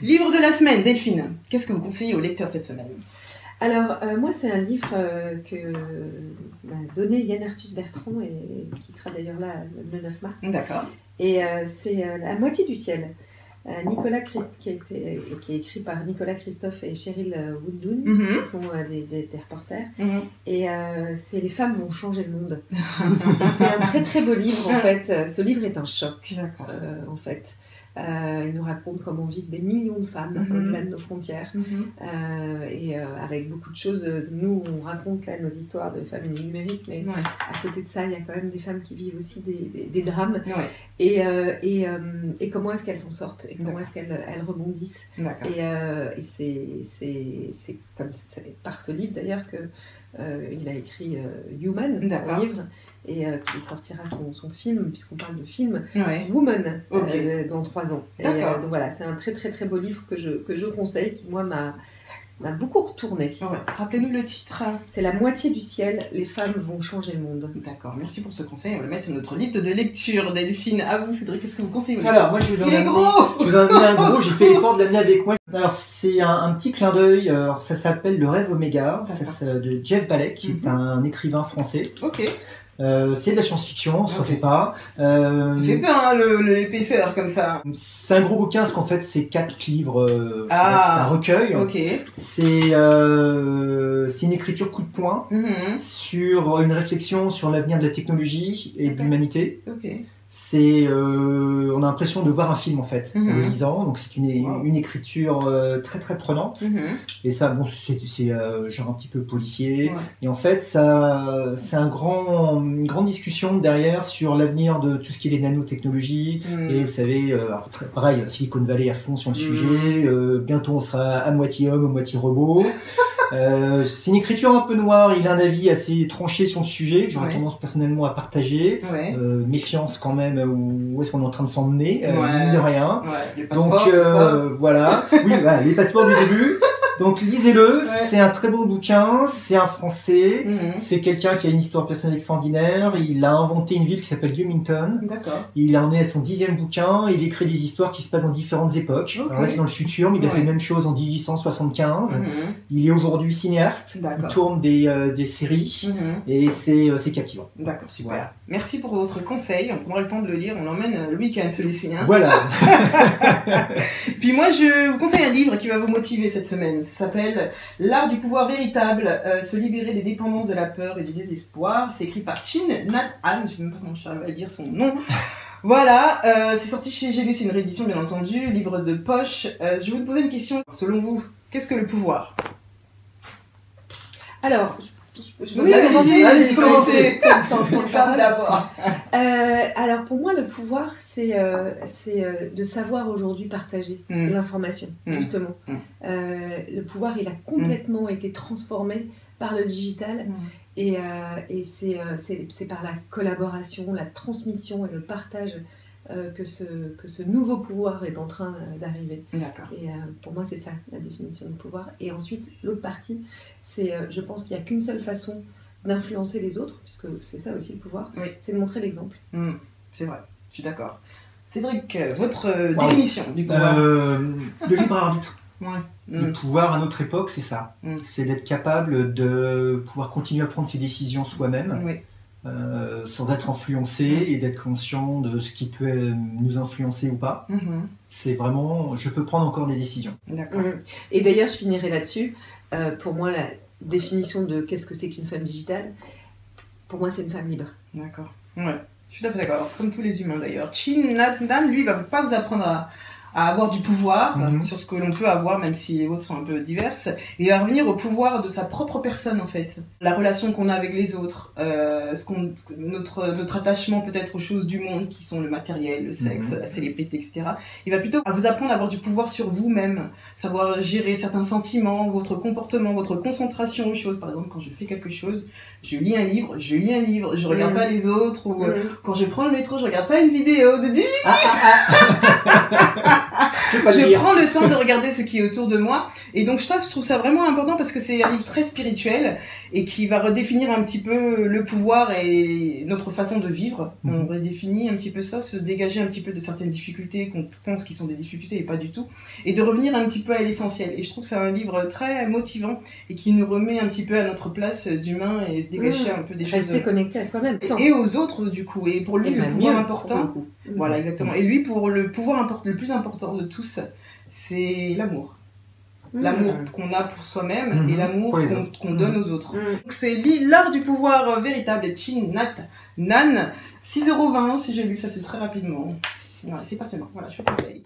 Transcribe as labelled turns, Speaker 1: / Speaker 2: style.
Speaker 1: Livre de la semaine, Delphine. Qu'est-ce que vous conseillez aux lecteurs cette semaine?
Speaker 2: Alors, moi, c'est un livre que m'a donné Yann Arthus Bertrand, et qui sera d'ailleurs là le 9 mars.
Speaker 1: D'accord.
Speaker 2: Et c'est La moitié du ciel. Qui est écrit par Nicolas Christophe et Cheryl Woodoon, qui sont des reporters. Et c'est Les femmes vont changer le monde. C'est un très très beau livre en fait. Ce livre est un choc en fait. Il nous raconte comment vivent des millions de femmes au-delà de nos frontières. Et avec beaucoup de choses, nous on raconte là nos histoires de familles numériques, mais à côté de ça, il y a quand même des femmes qui vivent aussi des drames. Et comment est-ce qu'elles s'en sortent et comment est-ce qu'elles rebondissent. Et c'est comme par ce livre d'ailleurs que il a écrit Human, son livre, et qui sortira son film, puisqu'on parle de film, Woman, dans 3 ans. Et, donc voilà, c'est un très très très beau livre que je conseille, qui moi m'a beaucoup retourné.
Speaker 1: Rappelez-nous le titre.
Speaker 2: C'est La moitié du ciel, les femmes vont changer le monde.
Speaker 1: D'accord, merci pour ce conseil. On va le mettre sur notre liste de lecture. Delphine, à vous Cédric, qu'est-ce que vous conseillez?
Speaker 3: Alors moi je vais en amener un gros, j'ai fait l'effort de l'amener avec moi. Alors c'est un petit clin d'œil, ça s'appelle Le rêve Oméga, de Jeff Balek, qui est un écrivain français. C'est de la science-fiction, on se refait pas.
Speaker 1: Ça fait peur hein, l'épaisseur comme ça.
Speaker 3: C'est un gros bouquin, parce qu'en fait c'est 4 livres, c'est un recueil. C'est une écriture coup de poing sur une réflexion sur l'avenir de la technologie et de l'humanité. On a l'impression de voir un film en fait en le lisant, donc c'est une écriture très très prenante. Et ça, bon, c'est genre un petit peu policier. Et en fait, c'est une grande discussion derrière sur l'avenir de tout ce qui est les nanotechnologies. Et vous savez, pareil, Silicon Valley à fond sur le sujet. Bientôt, on sera à moitié homme, à moitié robot. C'est une écriture un peu noire, il a un avis assez tranché sur le sujet, que j'aurais tendance personnellement à partager. Méfiance quand même, où est-ce qu'on est en train de s'emmener, mine de rien. Donc voilà, les passeports du début. Donc lisez-le, c'est un très bon bouquin, c'est un français, c'est quelqu'un qui a une histoire personnelle extraordinaire, il a inventé une ville qui s'appelle Wilmington, il en est à son 10e bouquin, il écrit des histoires qui se passent dans différentes époques, alors là c'est dans le futur, mais il a fait la même chose en 1875, il est aujourd'hui cinéaste, il tourne des séries, et c'est captivant.
Speaker 1: D'accord, super. Merci pour votre conseil, on prendra le temps de le lire, on l'emmène le week-end celui-ci.
Speaker 3: Voilà.
Speaker 1: Puis moi je vous conseille un livre qui va vous motiver cette semaine. Ça s'appelle L'art du pouvoir véritable, se libérer des dépendances de la peur et du désespoir. C'est écrit par Chin Nhat Hanh, je ne sais même pas comment j'arrive à dire son nom. Voilà, c'est sorti chez J'ai lu, c'est une réédition bien entendu, livre de poche. Je vais vous poser une question. Selon vous, qu'est-ce que le pouvoir?
Speaker 2: Alors,
Speaker 1: allez, commencez. Femme d'abord.
Speaker 2: Alors pour moi, le pouvoir, c'est de savoir aujourd'hui partager l'information, justement. Le pouvoir, il a complètement été transformé par le digital. Et c'est par la collaboration, la transmission et le partage que ce nouveau pouvoir est en train d'arriver. Et pour moi, c'est ça, la définition du pouvoir. Et ensuite, l'autre partie, c'est, je pense qu'il n'y a qu'une seule façon d'influencer les autres, puisque c'est ça aussi le pouvoir, c'est de montrer l'exemple.
Speaker 1: C'est vrai, je suis d'accord. Cédric, votre définition du pouvoir?
Speaker 3: Le libre arbitre. Le pouvoir à notre époque, c'est ça. C'est d'être capable de pouvoir continuer à prendre ses décisions soi-même. Sans être influencé et d'être conscient de ce qui peut nous influencer ou pas. C'est vraiment, je peux prendre encore des décisions.
Speaker 2: Et d'ailleurs, je finirai là-dessus. Pour moi, la définition de qu'est-ce que c'est qu'une femme digitale, pour moi, c'est une femme libre.
Speaker 1: D'accord. Je suis tout à fait d'accord. Comme tous les humains d'ailleurs. Chin Nhat Hanh, lui, va pas vous apprendre à avoir du pouvoir sur ce que l'on peut avoir, même si les autres sont un peu diverses, et à revenir au pouvoir de sa propre personne en fait. La relation qu'on a avec les autres, notre attachement peut-être aux choses du monde qui sont le matériel, le sexe, la célébrité, etc. Il va plutôt vous apprendre à avoir du pouvoir sur vous-même, savoir gérer certains sentiments, votre comportement, votre concentration aux choses. Par exemple, quand je fais quelque chose, je lis un livre, je regarde pas les autres, ou quand je prends le métro, je regarde pas une vidéo de 10 minutes. Je prends le temps de regarder ce qui est autour de moi. Et donc, je trouve ça vraiment important parce que c'est un livre très spirituel et qui va redéfinir un petit peu le pouvoir et notre façon de vivre. On redéfinit un petit peu ça, se dégager un petit peu de certaines difficultés qu'on pense qui sont des difficultés et pas du tout. Et de revenir un petit peu à l'essentiel. Et je trouve que c'est un livre très motivant et qui nous remet un petit peu à notre place d'humain et se dégager un peu des choses.
Speaker 2: Rester connecté à soi-même.
Speaker 1: Et aux autres, du coup. Et pour lui, le pouvoir important. Voilà, exactement. Et lui, pour le pouvoir le plus important de tous, c'est l'amour. L'amour qu'on a pour soi-même et l'amour qu'on donne aux autres. Donc c'est L'art du pouvoir véritable de Thich Nhat Hanh. 6,20 € si j'ai lu ça, c'est très rapidement. Voilà, c'est passionnant. Voilà, je vous conseille.